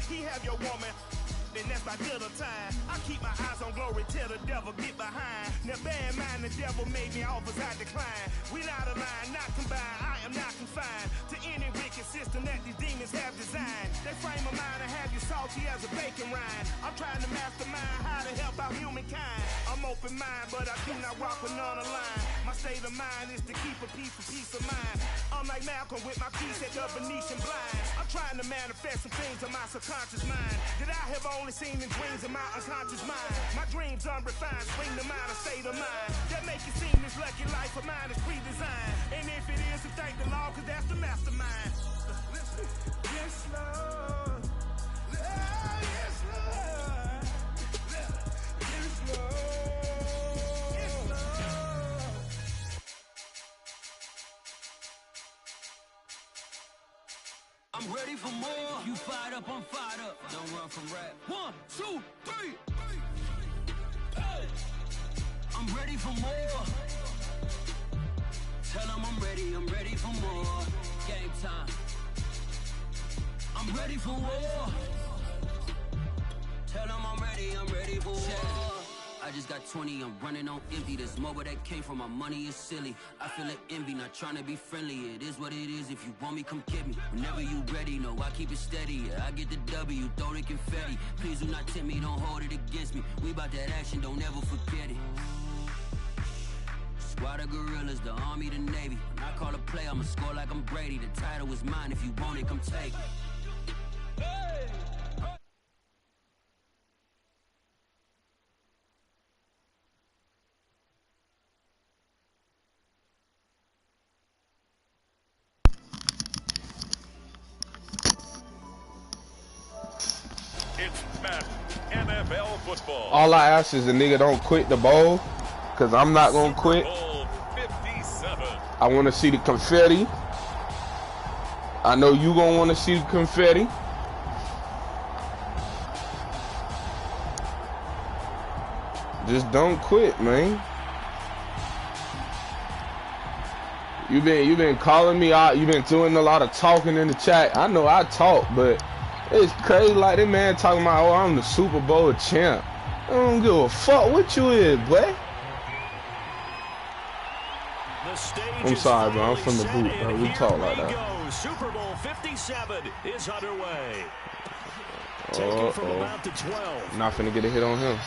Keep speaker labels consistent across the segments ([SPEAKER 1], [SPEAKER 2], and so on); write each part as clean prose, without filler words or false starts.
[SPEAKER 1] He have your woman. Then that's my dinner time. I keep my eyes on glory till the devil get behind. Now bear in mind the devil made me offers I decline. We not aligned, not combined. I am not confined to any wicked system that these demons have designed. They frame of mind and have you salty as a bacon rind. I'm trying to mastermind how to help out humankind. I'm open mind, but I do not walk with none aligned. My state of mind is to keep a peace of mind. I'm like Malcolm with my piece at the Venetian blind. I'm trying to manifest some things in my subconscious mind that I have only seen in dreams in my unconscious mind. My dreams unrefined, spring to mind, a state of mind that make it seem this lucky life of mine is pre-designed. And if it is, then thank the Lord, cause that's the mastermind. Yes, Lord. Yes, Lord. Yes, Lord. Yes, Lord.
[SPEAKER 2] I'm ready for more. You fired up, I'm fired up. Don't run from rap. 1, 2, 3. Hey. I'm ready for more. Tell them I'm ready for more. Game time. I'm ready for war. Tell them I'm ready for war. I just got 20, I'm running on empty. This mobile that came from my money is silly. I feel it envy, not trying to be friendly. It is what it is, if you want me, come get me. Whenever you ready, no, I keep it steady. Yeah, I get the W, throw the confetti. Please do not tempt me, don't hold it against me. We about that action, don't ever forget it. Squad of gorillas, the army, the navy. When I call a play, I'ma score like I'm Brady. The title is mine, if you want it, come take it. Hey!
[SPEAKER 3] It's Madden NFL football.
[SPEAKER 4] All I ask is the nigga don't quit the bowl, cause I'm not gonna quit.
[SPEAKER 3] Superbowl 57.
[SPEAKER 4] I want to see the confetti. I know you gonna want to see the confetti. Just don't quit, man. You been calling me out. You been doing a lot of talking in the chat. I know I talk, but it's crazy. Like that man talking about, oh, I'm the Super Bowl champ. I don't give a fuck what you is, boy. I'm sorry, bro. I'm from the boot, bro. We talk like that.
[SPEAKER 5] Super Bowl 57 is underway. Taken from about the 12.
[SPEAKER 4] Not finna get a hit on him.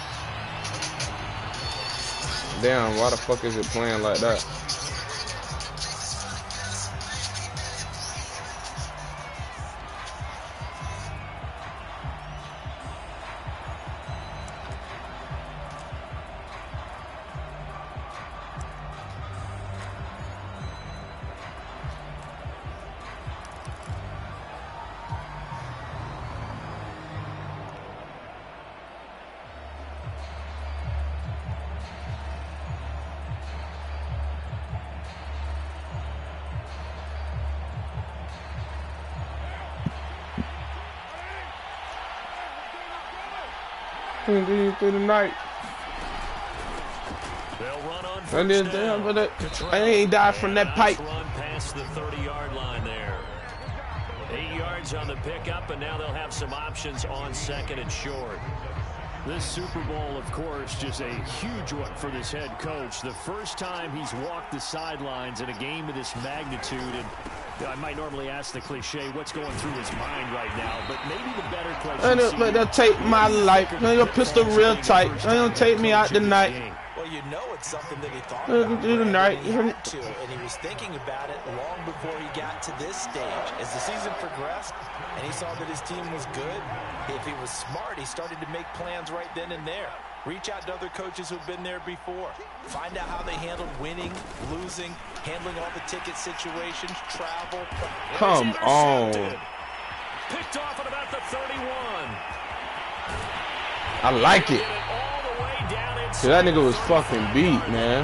[SPEAKER 4] Damn, why the fuck is it playing like that? Through the night.
[SPEAKER 5] They'll run on
[SPEAKER 4] first down. But I ain't died from that pipe.
[SPEAKER 5] Run past the 30-yard line there. 8 yards on the pickup, and now they'll have some options on second and short. This Super Bowl, of course, just a huge one for this head coach. The first time he's walked the sidelines in a game of this magnitude, and I might normally ask the cliche, what's going through his mind right now, but maybe the better question.
[SPEAKER 4] But they'll take my life. They'll pistol real tight. They'll take me out tonight.
[SPEAKER 6] Well, you know it's something that he thought
[SPEAKER 4] about
[SPEAKER 6] tonight. He had to, and he was thinking about it long before he got to this stage. As the season progressed, and he saw that his team was good, if he was smart, he started to make plans right then and there. Reach out to other coaches who've been there before. Find out how they handled winning, losing, handling all the ticket situations, travel.
[SPEAKER 4] Come on.
[SPEAKER 5] Picked off at about the 31.
[SPEAKER 4] I like it. So that nigga was fucking beat, man.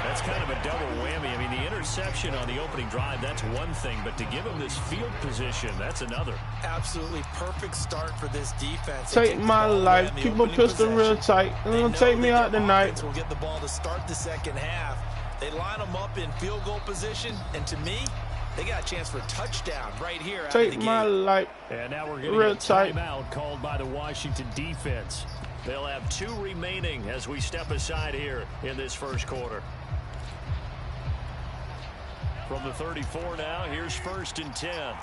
[SPEAKER 5] That's kind of a double whammy. I mean, the interception on the opening drive, that's one thing, but to give him this field position, that's another.
[SPEAKER 6] Absolutely perfect start for this defense.
[SPEAKER 4] Take my life. Keep my pistol real tight. They're going to take me out tonight.
[SPEAKER 6] Will get the ball to start the second half. They line them up in field goal position, and to me, They got a chance for a touchdown right here.
[SPEAKER 4] Take my life.
[SPEAKER 5] And now we're going to get a timeout called by the Washington defense. They'll have 2 remaining as we step aside here in this first quarter. From the 34 now, here's 1st and 10.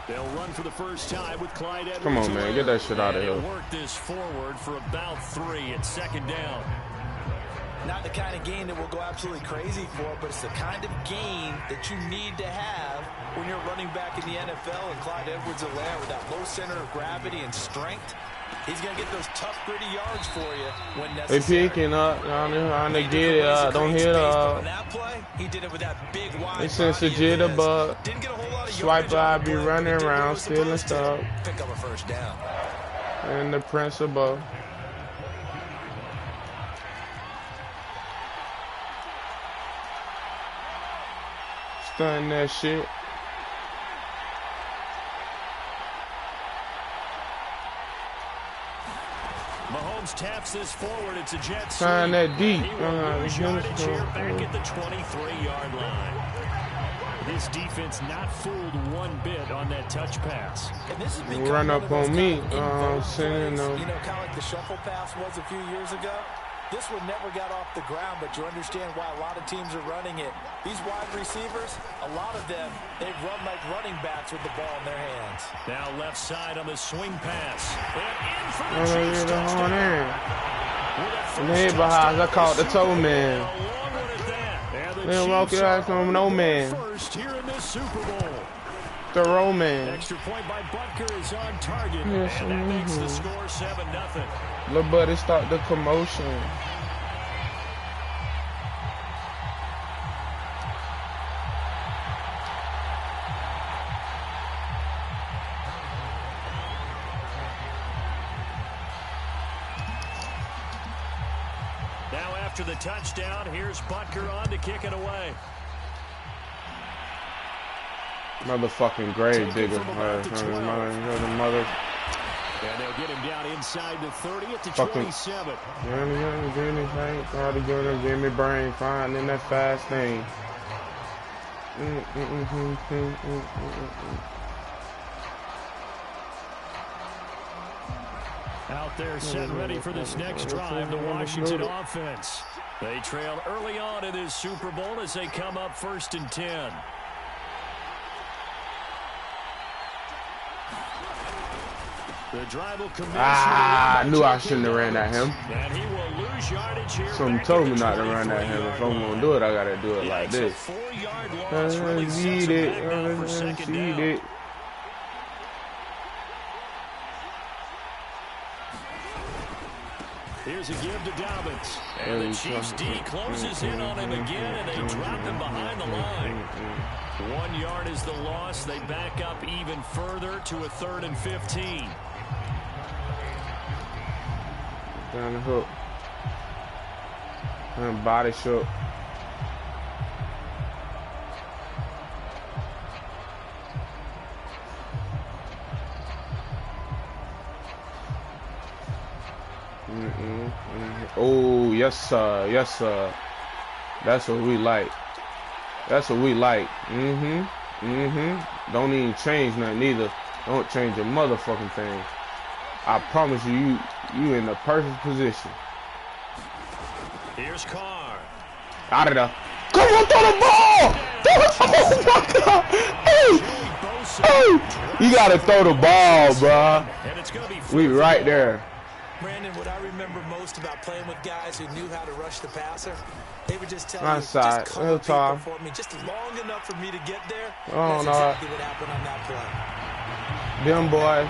[SPEAKER 5] They'll run for the first time with Clyde Edwards.
[SPEAKER 4] Come on, man. Get that shit out of here.
[SPEAKER 5] Work this forward for about 3 at 2nd down.
[SPEAKER 6] Not the kind of game that will go absolutely crazy for, but it's the kind of game that you need to have when you're running back in the NFL. And Clyde Edwards-Helaire with that low center of gravity and strength, he's going to get those tough, gritty yards for you when necessary.
[SPEAKER 4] They peeking up, on the get it, don't hit
[SPEAKER 6] on that play, he did it with that big wide.
[SPEAKER 4] It's since the jitterbug. Swipe I be running around, stealing stuff.
[SPEAKER 6] Pick up a 1st down.
[SPEAKER 4] And the principal. Stun that shit.
[SPEAKER 5] Mahomes taps this forward. It's a jet sweep.
[SPEAKER 4] Sign that deep.
[SPEAKER 5] He will lose yardage here back at the 23-yard line. This defense not fooled one bit on that touch pass.
[SPEAKER 6] And this has
[SPEAKER 4] run up on me.
[SPEAKER 6] Saying, kind of like the shuffle pass was a few years ago. This one never got off the ground, but you understand why a lot of teams are running it. These wide receivers, a lot of them, they run like running backs with the ball in their hands.
[SPEAKER 5] Now left side on the swing pass. And in for the Chiefs touchdown.
[SPEAKER 4] I caught the toe man. Then walk your ass on no man.
[SPEAKER 5] First here in this Super Bowl.
[SPEAKER 4] The Roman.
[SPEAKER 5] Extra point by Butker is on target. Yes, and that makes the score 7-0.
[SPEAKER 4] Little buddy start the commotion.
[SPEAKER 5] Now after the touchdown, here's Butker on to kick it away.
[SPEAKER 4] Motherfucking grave digger. Mother.
[SPEAKER 5] And they'll get him down inside the 30 at the 27.
[SPEAKER 4] Give me brain, finding that fast thing.
[SPEAKER 5] Out there set ready for this next drive, the Washington offense. They trail early on in this Super Bowl as they come up 1st and 10. The drive will commence.
[SPEAKER 4] I knew I shouldn't have ran at him.
[SPEAKER 5] And he will lose yardage here.
[SPEAKER 4] Something told me not to run at him. If I'm gonna do it, I gotta do it like this.
[SPEAKER 5] 4-yard loss really sets him back now for 2nd down. Here's a give to Dobbins. And the Chiefs D closes in on him again, and they drop him behind the line. 1 yard is the loss. They back up even further to a 3rd and 15.
[SPEAKER 4] Down the hook. And body shook. Oh, yes, sir. Yes, sir. That's what we like. That's what we like. Don't even change nothing either. Don't change a motherfucking thing. I promise you, you in the perfect position.
[SPEAKER 5] Here's Carr.
[SPEAKER 4] Out of there. Come on, throw the ball! Oh, my God. Hey! You got to throw the ball, bro. We right there.
[SPEAKER 6] Brandon, what I remember most about playing with guys who knew how to rush the passer, they would just tell me,
[SPEAKER 4] just
[SPEAKER 6] call people for me, just long enough for me to get there.
[SPEAKER 4] Oh,
[SPEAKER 6] that's exactly what happened on that play.
[SPEAKER 4] Them boys.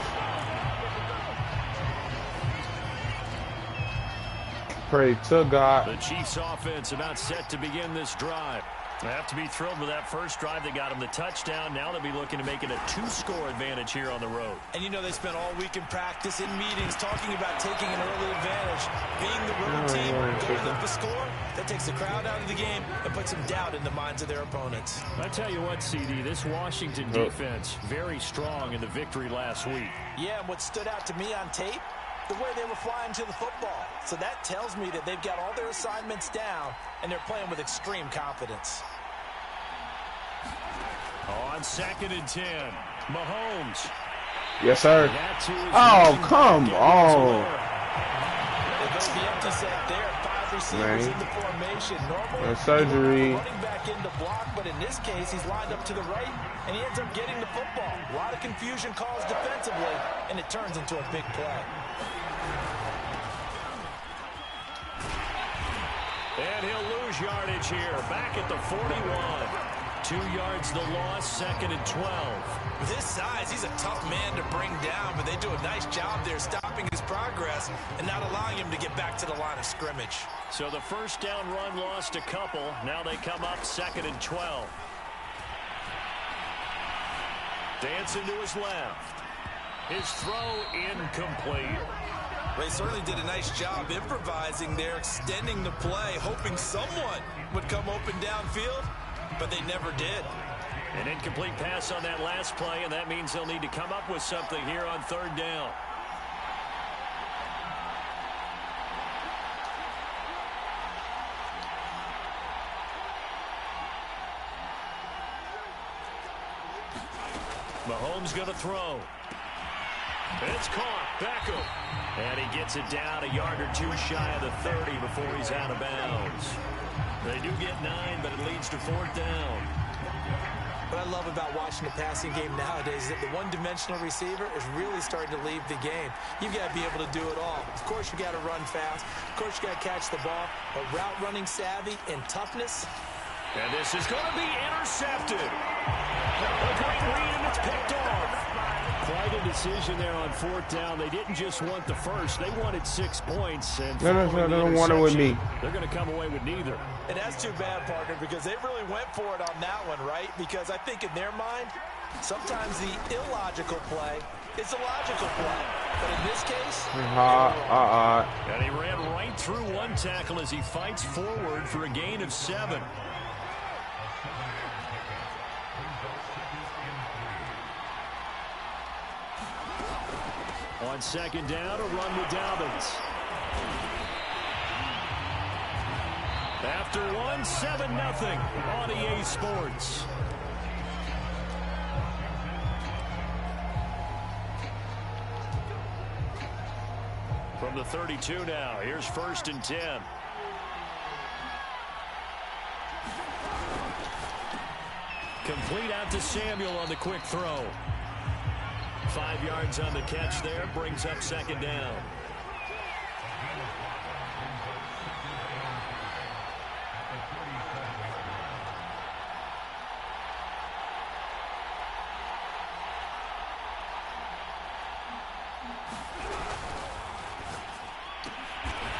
[SPEAKER 4] Pray to God.
[SPEAKER 5] The Chiefs offense about set to begin this drive. They have to be thrilled with that first drive. They got him the touchdown. Now they'll be looking to make it a 2-score advantage here on the road. And you know they spent all week in practice, in meetings, talking about taking an early advantage. Being the road team, go
[SPEAKER 6] the score, that takes the crowd out of the game and puts some doubt in the minds of their opponents.
[SPEAKER 5] I tell you what, CD, this Washington defense, very strong in the victory last week.
[SPEAKER 6] Yeah, and what stood out to me on tape, the way they were flying to the football. So that tells me that they've got all their assignments down, and they're playing with extreme confidence.
[SPEAKER 5] On 2nd and 10, Mahomes.
[SPEAKER 4] Yes, sir. Oh, come on.
[SPEAKER 6] They go to the empty set there. 5 receivers in the formation. Normally,
[SPEAKER 4] surgery.
[SPEAKER 6] Running back into block, but in this case, he's lined up to the right, and he ends up getting the football. A lot of confusion caused defensively, and it turns into a big play.
[SPEAKER 5] And he'll lose yardage here. Back at the 41. 2 yards the loss, 2nd and 12.
[SPEAKER 6] With his size, he's a tough man to bring down, but they do a nice job there stopping his progress and not allowing him to get back to the line of scrimmage.
[SPEAKER 5] So the first down run lost a couple. Now they come up 2nd and 12. Dancing to his left. His throw incomplete.
[SPEAKER 6] They certainly did a nice job improvising there, extending the play, hoping someone would come open downfield, but they never did.
[SPEAKER 5] An incomplete pass on that last play, and that means they'll need to come up with something here on 3rd down. Mahomes going to throw. It's caught. Beckham. And he gets it down a yard or two shy of the 30 before he's out of bounds. They do get 9, but it leads to 4th down.
[SPEAKER 6] What I love about watching the passing game nowadays is that the one-dimensional receiver is really starting to leave the game. You've got to be able to do it all. Of course, you've got to run fast. Of course, you've got to catch the ball. But route running savvy and toughness.
[SPEAKER 5] And this is going to be intercepted. A great read, and it's picked off. Quite a decision there on 4th down. They didn't just want the first. They wanted 6 points. And
[SPEAKER 4] no, they don't want it with me.
[SPEAKER 5] They're going to come away with neither.
[SPEAKER 6] And that's too bad, partner, because they really went for it on that one, right? Because I think in their mind, sometimes the illogical play is a logical play. But in this case,
[SPEAKER 5] and he ran right through one tackle as he fights forward for a gain of 7. On 2nd down, a run with Dobbins. After one, 7-0 on EA Sports. From the 32 now, here's 1st and 10. Complete out to Samuel on the quick throw. 5 yards on the catch there, brings up 2nd down.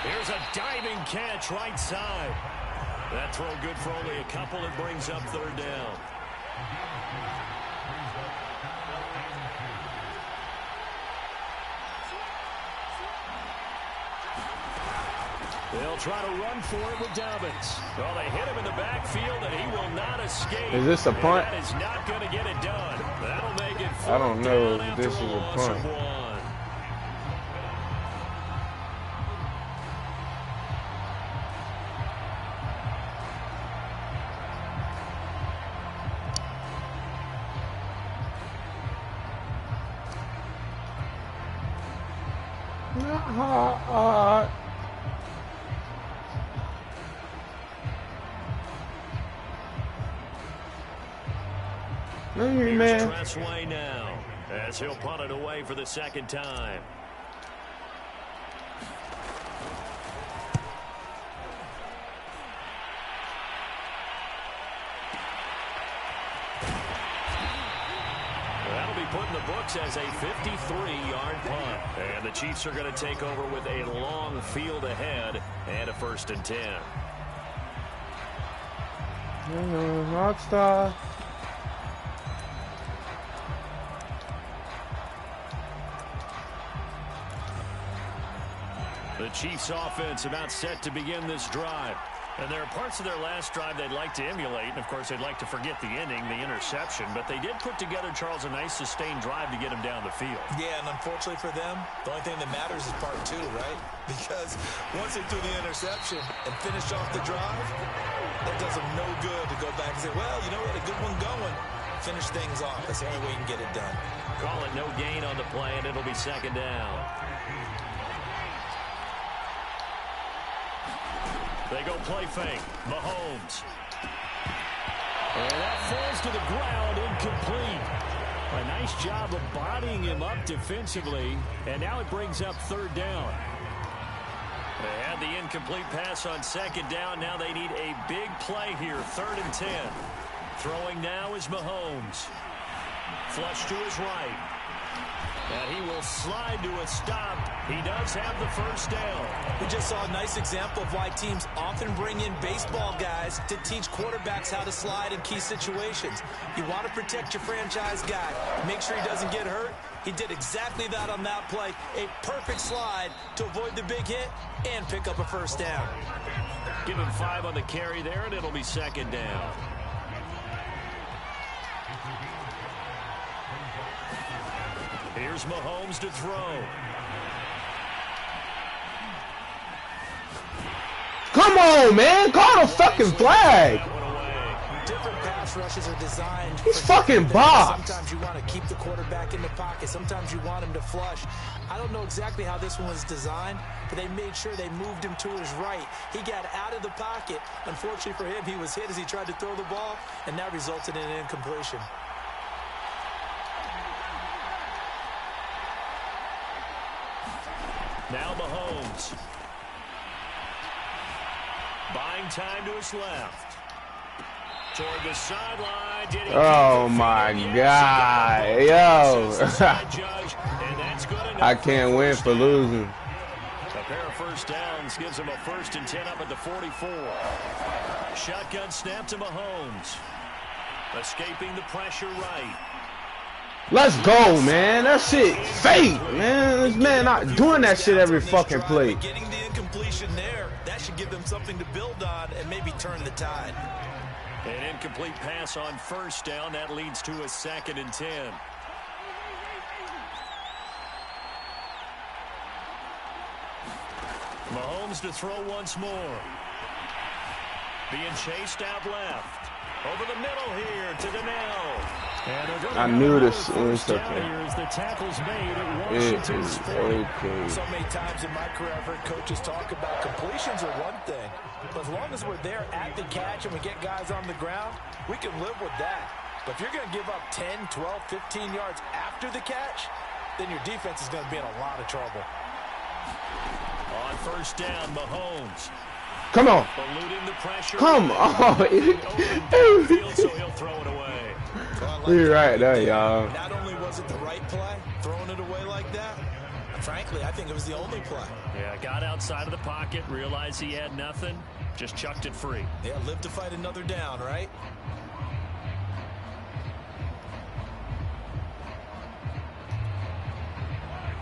[SPEAKER 5] Here's a diving catch right side. That throw good for only a couple. It brings up 3rd down. They'll try to run for it with Dobbins. Well, they hit him in the backfield, and he will not escape.
[SPEAKER 4] Is this a punt?
[SPEAKER 5] That is not going to get it done. That'll make it 4th
[SPEAKER 4] I don't know
[SPEAKER 5] down
[SPEAKER 4] if this is a punt.
[SPEAKER 5] Here's Tressway now, as he'll punt it away for the 2nd time. That'll be put in the books as a 53-yard punt. And the Chiefs are going to take over with a long field ahead and a 1st and 10.
[SPEAKER 4] Rockstar.
[SPEAKER 5] The Chiefs offense about set to begin this drive. And there are parts of their last drive they'd like to emulate. And, of course, they'd like to forget the inning, the interception. But they did put together, Charles, a nice sustained drive to get him down the field.
[SPEAKER 6] Yeah, and unfortunately for them, the only thing that matters is part 2, right? Because once they threw the interception and finished off the drive, that does them no good to go back and say, well, you know, we had a good one going. Finish things off. That's the only way you can get it done.
[SPEAKER 5] Call it no gain on the play, and it'll be second down. They go play fake. Mahomes. And that falls to the ground, incomplete. A nice job of bodying him up defensively. And now it brings up third down. They had the incomplete pass on second down. Now they need a big play here. 3rd and 10. Throwing now is Mahomes. Flush to his right. And he will slide to a stop. He does have the first down.
[SPEAKER 6] We just saw a nice example of why teams often bring in baseball guys to teach quarterbacks how to slide in key situations. You want to protect your franchise guy. Make sure he doesn't get hurt. He did exactly that on that play. A perfect slide to avoid the big hit and pick up a first down.
[SPEAKER 5] Give him 5 on the carry there, and it'll be second down. Here's Mahomes to throw.
[SPEAKER 4] Come on, man. Call the fucking flag.
[SPEAKER 6] Different pass rushes are designed.
[SPEAKER 4] He's fucking boxed.
[SPEAKER 6] Sometimes you want to keep the quarterback in the pocket. Sometimes you want him to flush. I don't know exactly how this one was designed, but they made sure they moved him to his right. He got out of the pocket. Unfortunately for him, he was hit as he tried to throw the ball, and that resulted in an incompletion.
[SPEAKER 5] Now Mahomes. Buying time to his left. Toward the sideline.
[SPEAKER 4] Oh, my God. Yo. I can't win for losing.
[SPEAKER 5] A pair of first downs gives him a 1st and 10 up at the 44. Shotgun snap to Mahomes. Escaping the pressure right.
[SPEAKER 4] Let's go, man. That shit fake, man. This man not doing that shit every fucking play.
[SPEAKER 6] Getting the incompletion there, that should give them something to build on and maybe turn the tide.
[SPEAKER 5] An incomplete pass on first down. That leads to a 2nd and 10. Mahomes to throw once more. Being chased out left. Over the middle here to Donnell.
[SPEAKER 4] I knew this was okay.
[SPEAKER 5] The tackle's made at
[SPEAKER 4] It is okay.
[SPEAKER 6] So many times in my career I've heard coaches talk about completions are one thing, but as long as we're there at the catch and we get guys on the ground, we can live with that. But if you're going to give up 10, 12, 15 yards after the catch, then your defense is going to be in a lot of trouble.
[SPEAKER 5] On first down, Mahomes.
[SPEAKER 4] Come on.
[SPEAKER 5] Eluding the pressure.
[SPEAKER 4] Come on.
[SPEAKER 5] So he'll throw it away.
[SPEAKER 4] You're right there, y'all.
[SPEAKER 6] Not only was it the right play, throwing it away like that, frankly, I think it was the only play.
[SPEAKER 5] Yeah, got outside of the pocket, realized he had nothing, just chucked it free.
[SPEAKER 6] Yeah, live to fight another down, right?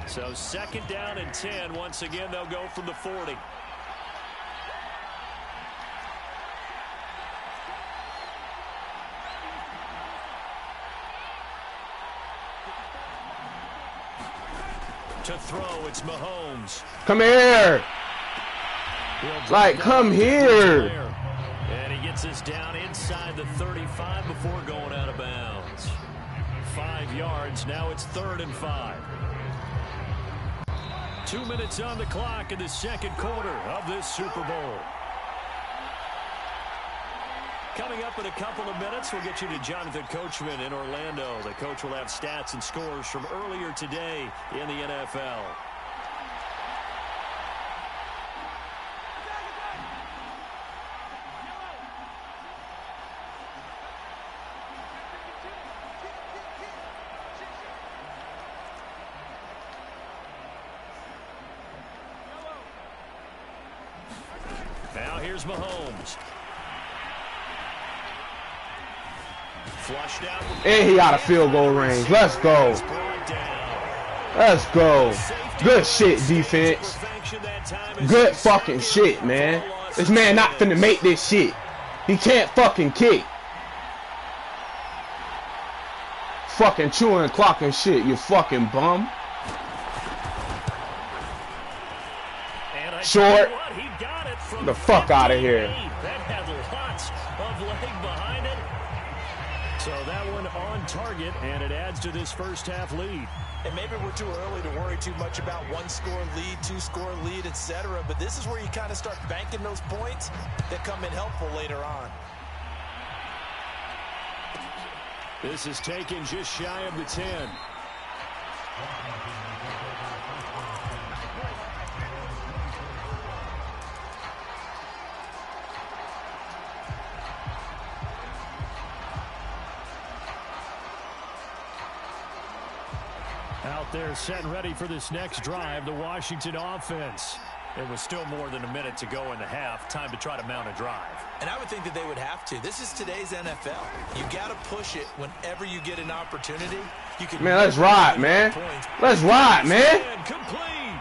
[SPEAKER 5] So 2nd down and 10. Once again, they'll go from the 40. To throw, it's Mahomes.
[SPEAKER 4] Come here. Like, come here.
[SPEAKER 5] And he gets us down inside the 35 before going out of bounds. 5 yards. Now it's 3rd and 5. 2 minutes on the clock in the 2nd quarter of this Super Bowl. Coming up in a couple of minutes, we'll get you to Jonathan Coachman in Orlando. The coach will have stats and scores from earlier today in the NFL. Now here's Mahomes. Flushed out.
[SPEAKER 4] And he out of field goal range. Let's go. Let's go. Good shit, defense. Good fucking shit, man. This man not finna make this shit. He can't fucking kick. Fucking chewing clock and shit, you fucking bum. Short. The fuck out of here.
[SPEAKER 5] That had lots of leg behind it. So that one on target, and it adds to this first half lead.
[SPEAKER 6] And maybe we're too early to worry too much about one-score lead, two-score lead, etc. But this is where you kind of start banking those points that come in helpful later on.
[SPEAKER 5] This is taken just shy of the 10. Out there set and ready for this next drive, the Washington offense. It was still more than a minute to go in the half. Time to try to mount a drive.
[SPEAKER 6] And I would think that they would have to. This is today's NFL. You got to push it whenever you get an opportunity. You can
[SPEAKER 4] Man, let's ride, man. Let's ride, man.
[SPEAKER 5] Complete.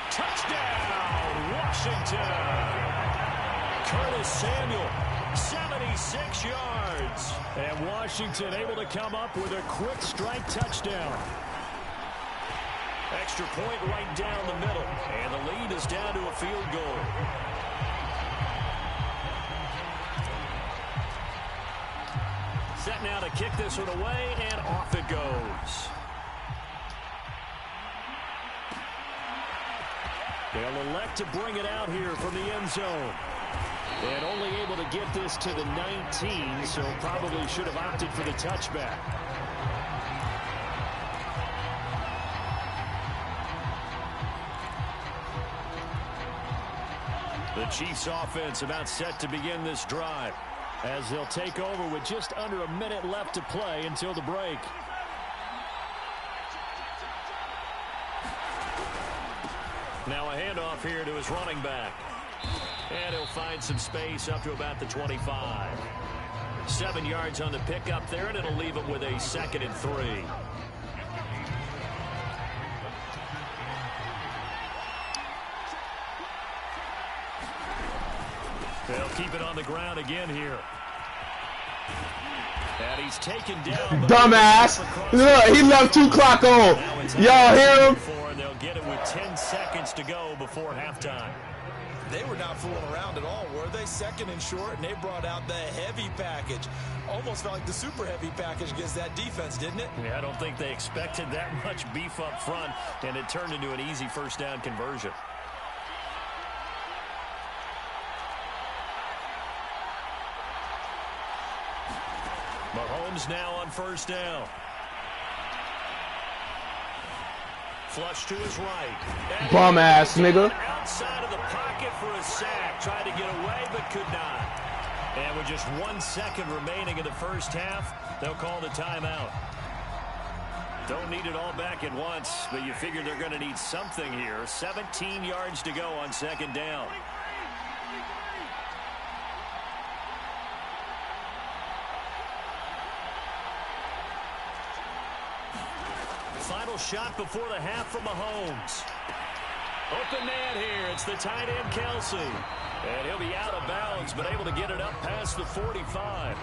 [SPEAKER 5] Touchdown, Washington. Curtis Samuel, 76 yards. And Washington able to come up with a quick strike touchdown. Extra point right down the middle. And the lead is down to a field goal. Set now to kick this one away, and off it goes. They'll elect to bring it out here from the end zone. And only able to get this to the 19, so probably should have opted for the touchback. The Chiefs offense about set to begin this drive as they'll take over with just under a minute left to play until the break. Now a handoff here to his running back. And he'll find some space up to about the 25. 7 yards on the pickup there, and it'll leave him with a 2nd and 3. They'll keep it on the ground again here. And he's taken down.
[SPEAKER 4] Dumbass. Look, he left 2 clock on. Y'all hear him?
[SPEAKER 5] They'll get it with 10 seconds to go before halftime.
[SPEAKER 6] They were not fooling around at all, were they? 2nd and short, and they brought out the heavy package. Almost felt like the super heavy package against that defense, didn't it?
[SPEAKER 5] Yeah, I don't think they expected that much beef up front, and it turned into an easy first down conversion. Mahomes now on first down. Flush to his right.
[SPEAKER 4] Bum ass nigga.
[SPEAKER 5] Outside of the pocket for a sack. Tried to get away but could not. And with just 1 second remaining in the first half, they'll call the timeout. Don't need it all back at once, but you figure they're going to need something here. 17 yards to go on 2nd down. Final shot before the half from Mahomes. Open man here. It's the tight end, Kelsey. And he'll be out of bounds, but able to get it up past the 45.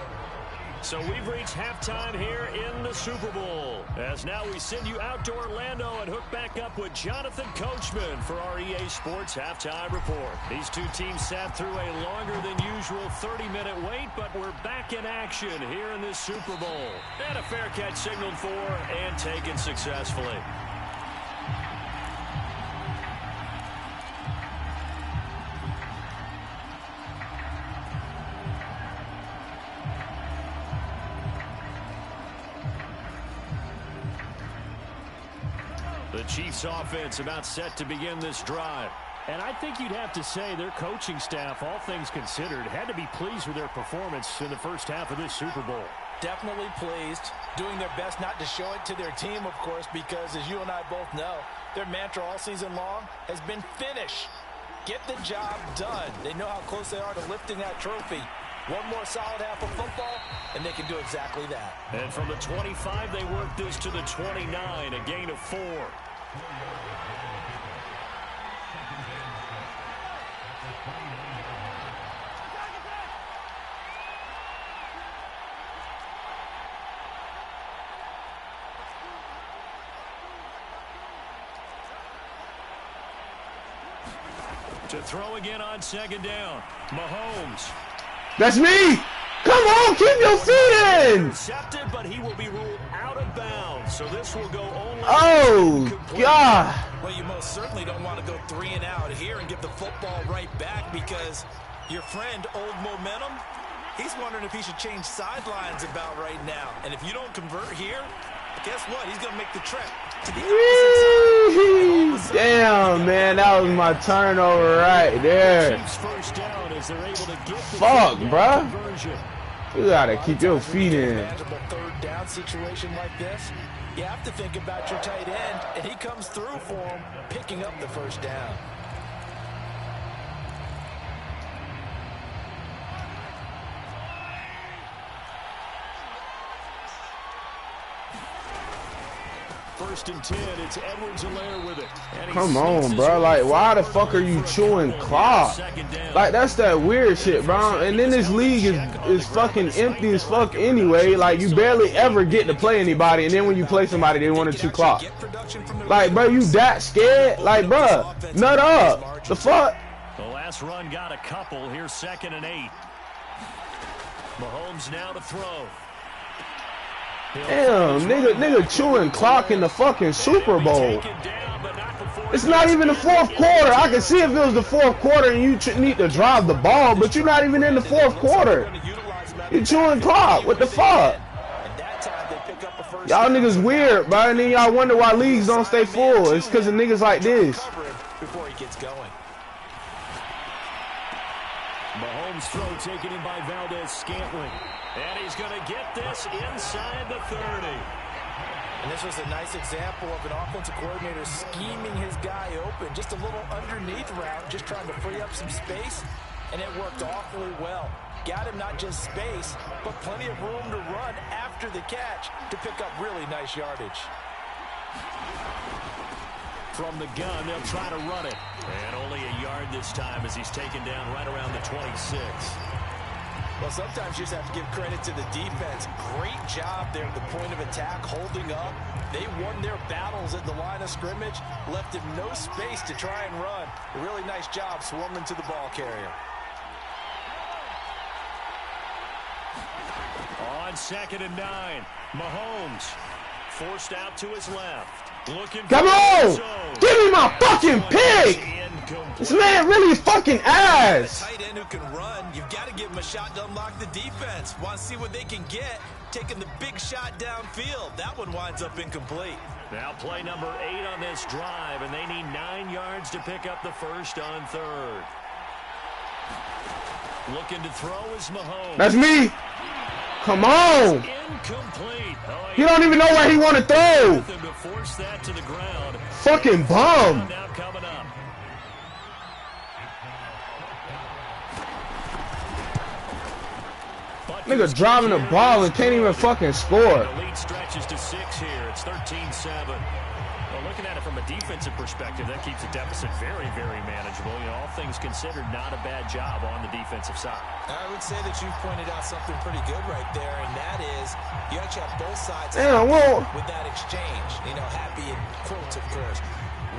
[SPEAKER 5] So we've reached halftime here in the Super Bowl. As now we send you out to Orlando and hook back up with Jonathan Coachman for our EA Sports Halftime Report. These two teams sat through a longer than usual 30-minute wait, but we're back in action here in this Super Bowl. And a fair catch signaled for and taken successfully. The Chiefs offense about set to begin this drive. And I think you'd have to say their coaching staff, all things considered, had to be pleased with their performance in the first half of this Super Bowl.
[SPEAKER 6] Definitely pleased, doing their best not to show it to their team, of course, because as you and I both know, their mantra all season long has been finish. Get the job done. They know how close they are to lifting that trophy. One more solid half of football, and they can do exactly that.
[SPEAKER 5] And from the 25, they work this to the 29, a gain of 4. To throw again on second down. Mahomes.
[SPEAKER 4] That's me. Come on, keep your feet in.
[SPEAKER 5] Intercepted, but he will be ruled out of bounds. So this will go only.
[SPEAKER 4] Oh, God.
[SPEAKER 6] Well, you most certainly don't want to go 3 and out here and give the football right back because your friend, Old Momentum, he's wondering if he should change sidelines about right now. And if you don't convert here, guess what? He's going to make the trek to the opposite side.
[SPEAKER 4] Damn, man, that was my turnover right there.
[SPEAKER 5] First down as they're able to get
[SPEAKER 4] Fuck, bruh. You gotta keep your feet in.
[SPEAKER 6] Manageable third down situation like this, you have to think about your tight end, and he comes through for him, picking up the first down.
[SPEAKER 5] First and 10, it's Edwards-Helaire with it.
[SPEAKER 4] Come on, bro. Like, why the fuck are you chewing clock? Like, that's that weird shit, bro. And then this league is fucking empty as fuck anyway. Like, you barely ever get to play anybody, and then when you play somebody, they want to chew clock. Like, bro, you that scared? Like, bro, nut up. The fuck?
[SPEAKER 5] The last run got a couple. Here's 2nd and 8. Mahomes now to throw.
[SPEAKER 4] Damn, nigga chewing clock in the fucking Super Bowl. It's not even the 4th quarter. I can see if it was the 4th quarter and you need to drive the ball, but you're not even in the 4th quarter. You're chewing clock. What the fuck? Y'all niggas weird, bro, and then y'all wonder why leagues don't stay full. It's because of niggas like this.
[SPEAKER 6] Before he gets going.
[SPEAKER 5] Mahomes throw taken in by Valdez-Scantling. And he's going to get this inside the 30.
[SPEAKER 6] And this was a nice example of an offensive coordinator scheming his guy open. Just a little underneath route, just trying to free up some space. And it worked awfully well. Got him not just space, but plenty of room to run after the catch to pick up really nice yardage.
[SPEAKER 5] From the gun, they'll try to run it. And only a yard this time as he's taken down right around the 26.
[SPEAKER 6] Well, sometimes you just have to give credit to the defense. Great job there at the point of attack, holding up. They won their battles at the line of scrimmage, left him no space to try and run. A really nice job swarming to the ball carrier.
[SPEAKER 5] On 2nd and 9, Mahomes forced out to his left.
[SPEAKER 4] Come on! Give me my fucking pick! This man really fucking ass!
[SPEAKER 6] A tight end who can run, you've got to give him a shot to unlock the defense. Want to see what they can get, taking the big shot downfield. That one winds up incomplete.
[SPEAKER 5] Now play number 8 on this drive, and they need 9 yards to pick up the first on 3rd. Looking to throw is Mahomes.
[SPEAKER 4] That's me! Come on!
[SPEAKER 5] Incomplete.
[SPEAKER 4] He don't even know where he want to throw.
[SPEAKER 5] To force that to the ground.
[SPEAKER 4] Fucking bum.
[SPEAKER 5] Now coming up.
[SPEAKER 4] Nigga driving the ball and can't even fucking score.
[SPEAKER 5] The lead stretches to 6 here. It's 13-7. Well, looking at it from a defensive perspective, that keeps the deficit very, very manageable. You know, all things considered, not a bad job on the defensive side.
[SPEAKER 6] I would say that you've pointed out something pretty good right there, and that is you actually have both sides with that exchange. You know, happy in quotes, of course.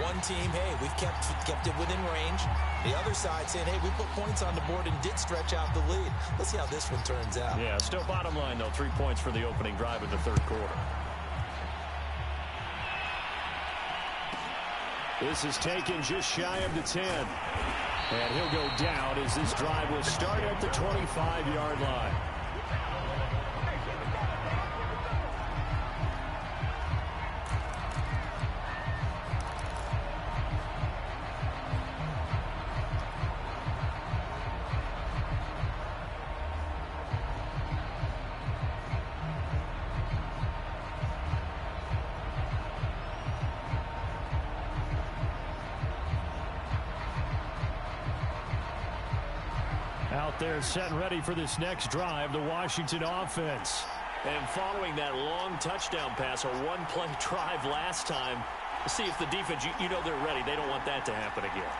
[SPEAKER 6] One team, hey, we've kept it within range. The other side saying, hey, we put points on the board and did stretch out the lead. Let's see how this one turns out.
[SPEAKER 5] Yeah, still bottom line, though, 3 points for the opening drive in the 3rd quarter. This is taken just shy of the 10. And he'll go down as this drive will start at the 25-yard line. Out there set and ready for this next drive, the Washington offense. And following that long touchdown pass, a one-play drive last time, see if the defense, you know they're ready. They don't want that to happen again.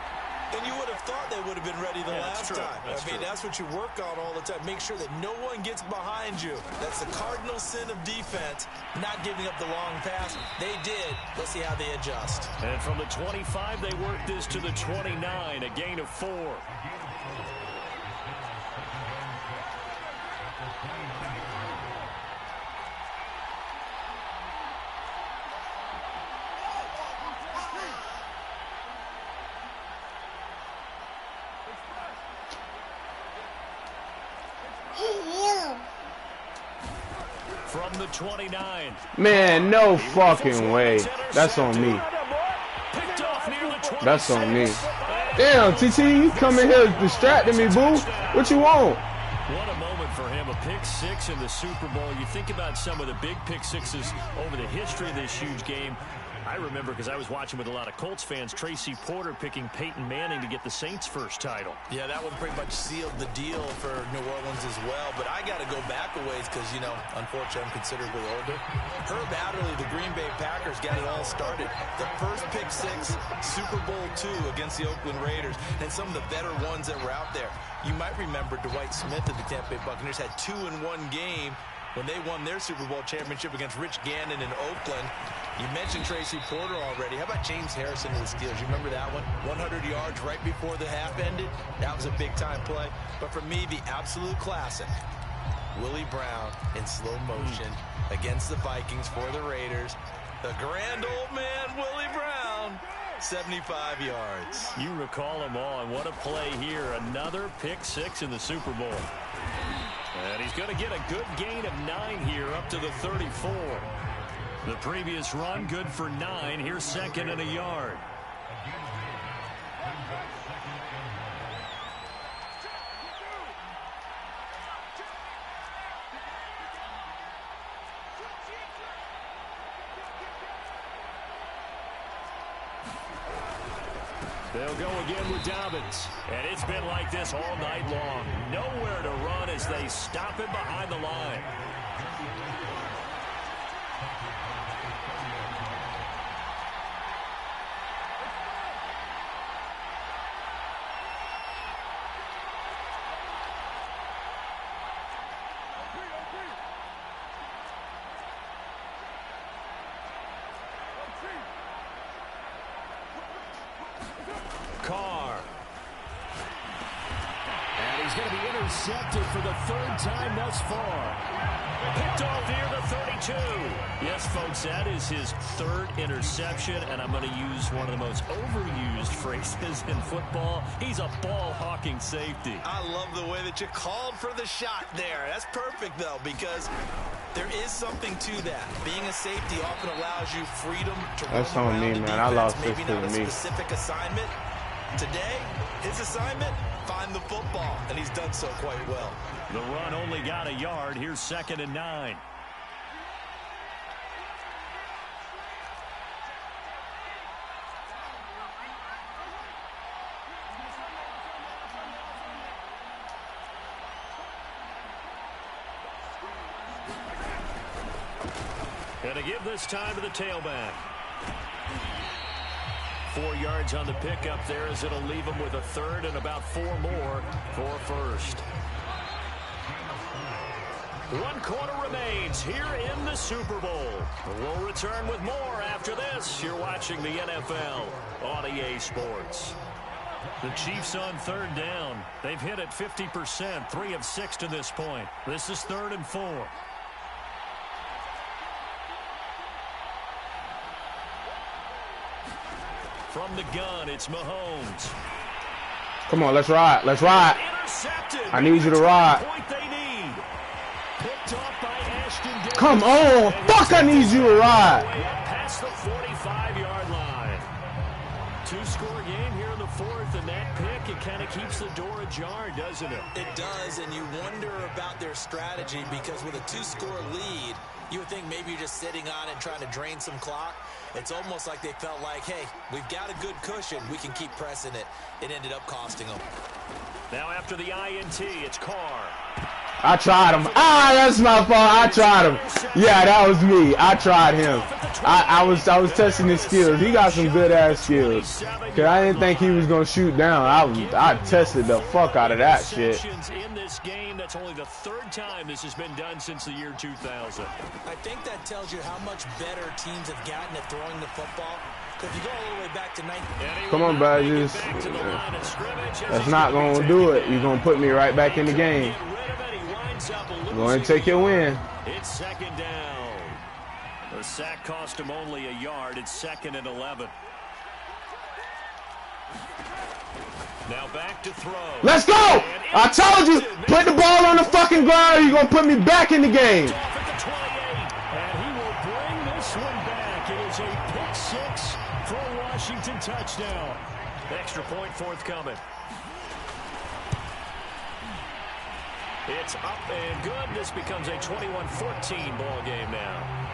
[SPEAKER 6] And you would have thought they would have been ready the last time. I mean, that's what you work on all the time. Make sure that no one gets behind you. That's the cardinal sin of defense, not giving up the long pass. They did. Let's see how they adjust.
[SPEAKER 5] And from the 25, they work this to the 29, a gain of 4. From the 29.
[SPEAKER 4] Man, no fucking way. That's on me. That's on me. Damn, TT, you coming here distracting me, boo. What you want?
[SPEAKER 5] What a moment for him. A pick 6 in the Super Bowl. You think about some of the big pick 6s over the history of this huge game. I remember, because I was watching with a lot of Colts fans, Tracy Porter picking Peyton Manning to get the Saints' first title.
[SPEAKER 6] Yeah, that one pretty much sealed the deal for New Orleans as well. But I got to go back a ways because, you know, unfortunately I'm considerably older. Herb Adderley, the Green Bay Packers, got it all started. The first pick 6, Super Bowl II against the Oakland Raiders, and some of the better ones that were out there. You might remember Dwight Smith of the Tampa Bay Buccaneers had 2 in one game when they won their Super Bowl championship against Rich Gannon in Oakland. You mentioned Tracy Porter already. How about James Harrison of the Steelers? You remember that one? 100 yards right before the half ended. That was a big-time play. But for me, the absolute classic, Willie Brown in slow motion against the Vikings for the Raiders. The grand old man, Willie Brown, 75 yards.
[SPEAKER 5] You recall them all, and what a play here. Another pick 6 in the Super Bowl. And he's going to get a good gain of 9 here up to the 34. The previous run, good for 9. Here's 2nd and a yard. They'll go again with Dobbins. And it's been like this all night long. Nowhere to run as they stop him behind the line. Intercepted for the 3rd time thus far. Picked off near the 32. Yes, folks, that is his 3rd interception, and I'm going to use one of the most overused phrases in football. He's a ball-hawking safety.
[SPEAKER 6] I love the way that you called for the shot there. That's perfect, though, because there is something to that. Being a safety often allows you freedom to
[SPEAKER 4] That's
[SPEAKER 6] run
[SPEAKER 4] on
[SPEAKER 6] around
[SPEAKER 4] me,
[SPEAKER 6] the
[SPEAKER 4] man.
[SPEAKER 6] defense.
[SPEAKER 4] I lost
[SPEAKER 6] Maybe
[SPEAKER 4] this
[SPEAKER 6] not
[SPEAKER 4] to
[SPEAKER 6] a
[SPEAKER 4] me.
[SPEAKER 6] specific assignment. Today, his assignment, find the football, and he's done so quite well.
[SPEAKER 5] The run only got a yard. Here's 2nd and 9. And to give this time to the tailback. 4 yards on the pickup there as it'll leave him with a 3rd and about 4 more for 1st. 1 quarter remains here in the Super Bowl. We'll return with more after this. You're watching the NFL on EA Sports. The Chiefs on 3rd down. They've hit it 50%, 3 of 6 to this point. This is 3rd and 4. From the gun, it's Mahomes.
[SPEAKER 4] Come on, let's ride. Let's ride. I need you to ride. Come on. Fuck, I need you to ride.
[SPEAKER 5] Past the 45-yard line. 2-score game here in the 4th, and that pick, it kind of keeps the door ajar, doesn't it?
[SPEAKER 6] It does, and you wonder about their strategy because with a 2-score lead, You would think maybe you're just sitting on it and trying to drain some clock. It's almost like they felt like, hey, we've got a good cushion. We can keep pressing it. It ended up costing them.
[SPEAKER 5] Now after the INT, it's Carr.
[SPEAKER 4] I tried him. Ah, that's my fault. I tried him. Yeah, that was me. I tried him. I was testing his skills. He got some good ass skills. Cause I didn't think he was gonna shoot down. I tested the fuck out of that shit.
[SPEAKER 5] In this game, that's only the third time this has been done since the year 2000.
[SPEAKER 6] I think that tells you how much better teams have gotten at throwing the football. If you go all the way back to 19.
[SPEAKER 4] Come on, Badgers. That's not gonna do it. You're gonna put me right back in the game. Go ahead and take your win.
[SPEAKER 5] It's second down. The sack cost him only a yard. It's 2nd and 11. Now back to throw.
[SPEAKER 4] Let's go! I told you, put the ball on the fucking ground. You're gonna put me back in the game.
[SPEAKER 5] And he will bring this one back. It is a pick six for a Washington touchdown. Extra point forthcoming. It's up and good. This becomes a 21-14 ball game now.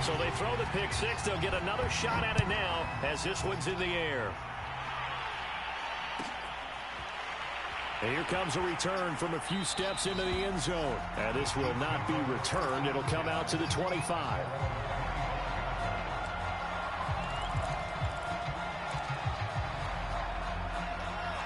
[SPEAKER 5] So they throw the pick six. They'll get another shot at it now as this one's in the air. And here comes a return from a few steps into the end zone. And this will not be returned. It'll come out to the 25.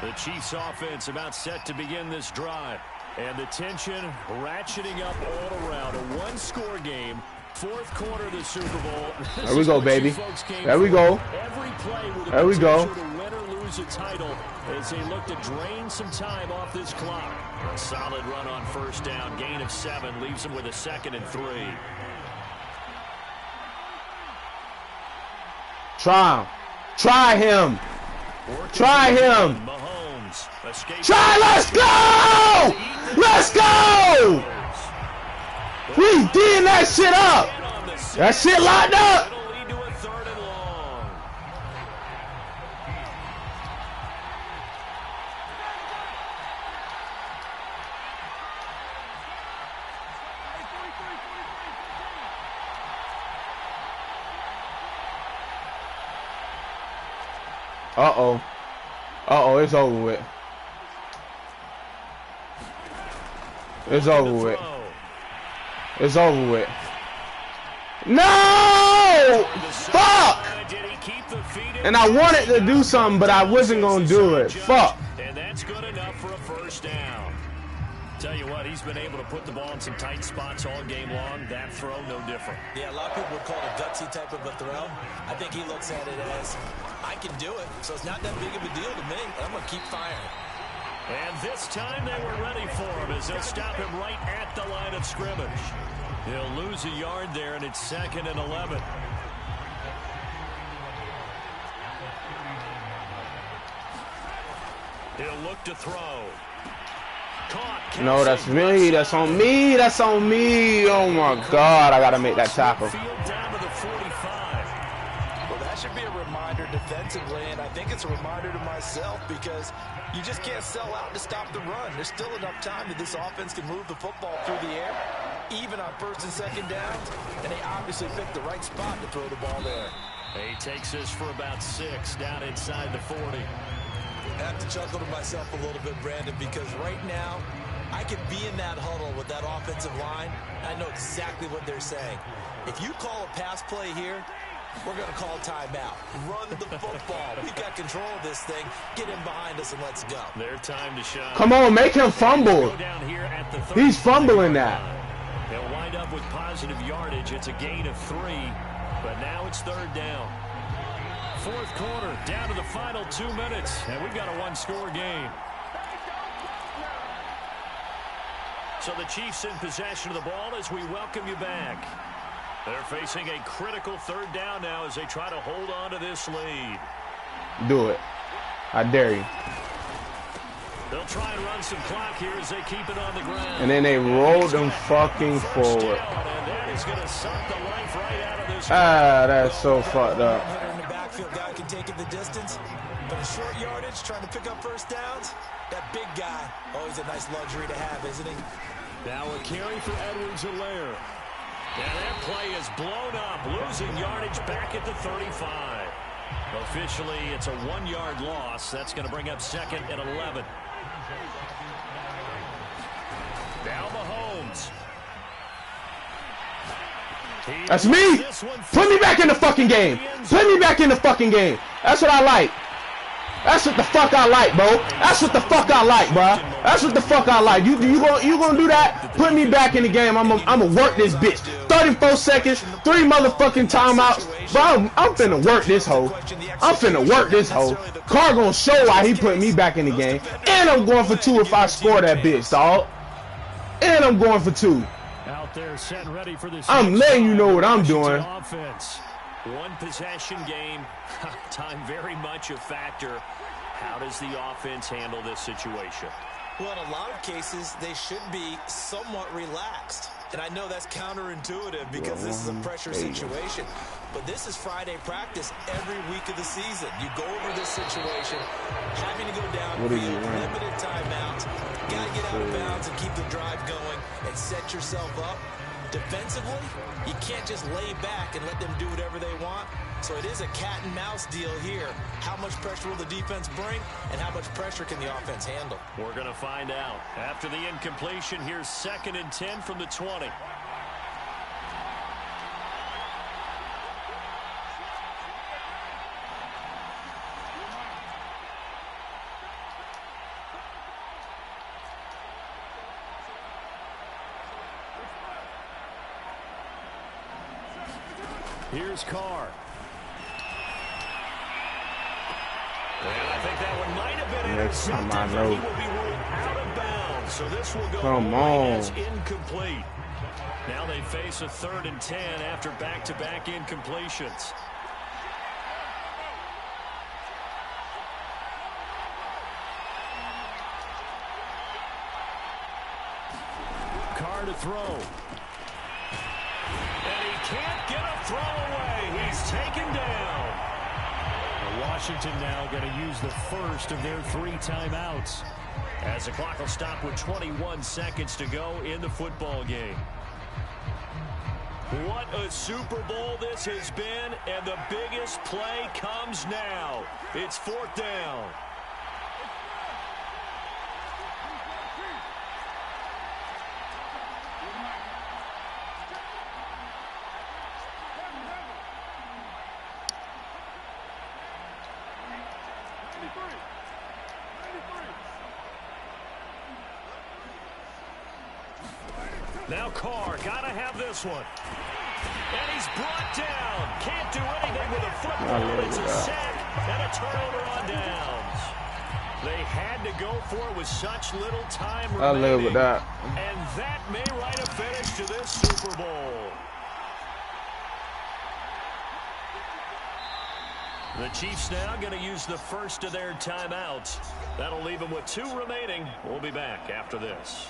[SPEAKER 5] The Chiefs offense about set to begin this drive. And the tension ratcheting up all around. A one-score game. Fourth quarter of the Super Bowl.
[SPEAKER 4] There we go, baby. There we go.
[SPEAKER 5] Every play with
[SPEAKER 4] there we go.
[SPEAKER 5] To win or lose a title as they look to drain some time off this clock. A solid run on first down. Gain of 7 leaves them with a 2nd and 3.
[SPEAKER 4] Try him. Try him. Try him.
[SPEAKER 5] Mahomes.
[SPEAKER 4] Try. Let's go. Let's go. We did that shit up. That shit locked up.
[SPEAKER 5] It'll lead to a 3rd and long.
[SPEAKER 4] Uh-oh. Uh-oh, it's over with. It's over with. It's over with. No! Fuck! And I wanted to do something, but I wasn't going to do it. Fuck.
[SPEAKER 5] And that's good enough for a first down. Tell you what, he's been able to put the ball in some tight spots all game long. That throw, no different.
[SPEAKER 6] Yeah, a lot of people would call it a gutsy type of a throw. I think he looks at it as, I can do it, so it's not that big of a deal to me. I'm going to keep firing.
[SPEAKER 5] And this time they were ready for him as they'll stop him right at the line of scrimmage. He'll lose a yard there, and it's 2nd and 11. He'll look to throw. Caught.
[SPEAKER 4] No, that's me. That's on me. That's on me. Oh, my God. I got to make that tackle.
[SPEAKER 5] Down to the 45.
[SPEAKER 6] Well, that should be a reminder defensively, and I think it's a reminder to myself because you just can't sell out to stop the run. There's still enough time that this offense can move the football through the air, even on 1st and 2nd downs, and they obviously picked the right spot to throw the ball there.
[SPEAKER 5] He takes this for about 6 down inside the 40.
[SPEAKER 6] I have to chuckle to myself a little bit, Brandon, because right now I could be in that huddle with that offensive line. I know exactly what they're saying. If you call a pass play here, we're going to call timeout. Run the football. We've got control of this thing. Get him behind us and let's go.
[SPEAKER 5] Their time to shine.
[SPEAKER 4] Come on, make him fumble. He's fumbling that.
[SPEAKER 5] They'll wind up with positive yardage. It's a gain of 3, but now it's 3rd down. Fourth quarter, down to the final 2 minutes, and we've got a one-score game. So the Chiefs in possession of the ball as we welcome you back. They're facing a critical 3rd down now as they try to hold on to this lead.
[SPEAKER 4] Do it. I dare you.
[SPEAKER 5] They'll try and run some clock here as they keep it on the ground.
[SPEAKER 4] And then they roll them fucking forward.
[SPEAKER 5] And that is going to suck the life right out of this.
[SPEAKER 4] Ah, that's so fucked up.
[SPEAKER 6] In the backfield, guy can take it the distance, but a short yardage trying to pick up first downs, That big guy, always a nice luxury to have, isn't he?
[SPEAKER 5] Now a carry for Edwards-Helaire. And that play is blown up, losing yardage back at the 35. Officially, it's a 1-yard loss. That's going to bring up 2nd and 11. Now Mahomes.
[SPEAKER 4] That's me. Put me back in the fucking game. Put me back in the fucking game. That's what I like. That's what the fuck I like, bro. That's what the fuck I like, bro. That's what the fuck I like. You gonna do that? Put me back in the game. I'ma work this bitch. 34 seconds, 3 motherfucking timeouts. Bro, I'm finna work this hoe. I'm finna work this hoe. Carr gonna show why he put me back in the game. And I'm going for 2 if I score that bitch, dog. And I'm going for 2.
[SPEAKER 5] Out there set and ready for this.
[SPEAKER 4] I'm letting you know what I'm doing.
[SPEAKER 5] Offense. One possession game. Time very much a factor. How does the offense handle this situation?
[SPEAKER 6] Well, in a lot of cases, they should be somewhat relaxed. And I know that's counterintuitive because this is a pressure situation. But this is Friday practice every week of the season. You go over this situation, having to go downfield, limited timeouts. Got to get out of bounds and keep the drive going and set yourself up. Defensively, you can't just lay back and let them do whatever they want. So it is a cat and mouse deal here. How much pressure will the defense bring, and how much pressure can the offense handle?
[SPEAKER 5] We're going to find out. After the incompletion, here's 2nd and 10 from the 20. Here's Carr. And I think that one might have been intercepted, but he will be ruled out of bounds. So this will go as incomplete. Now they face a 3rd and 10 after back-to-back incompletions. Carr to throw. And he can't get a throw away. He's taken down. Washington now going to use the first of their 3 timeouts, as the clock will stop with 21 seconds to go in the football game. What a Super Bowl this has been, and the biggest play comes now. It's 4th down. Now Carr, gotta have this one. And he's brought down. Can't do anything with a football. It's a sack and a turnover on downs. They had to go for it with such little time remaining.
[SPEAKER 4] I live with that.
[SPEAKER 5] And that may write a finish to this Super Bowl. The Chiefs now going to use the first of their timeouts. That'll leave them with 2 remaining. We'll be back after this.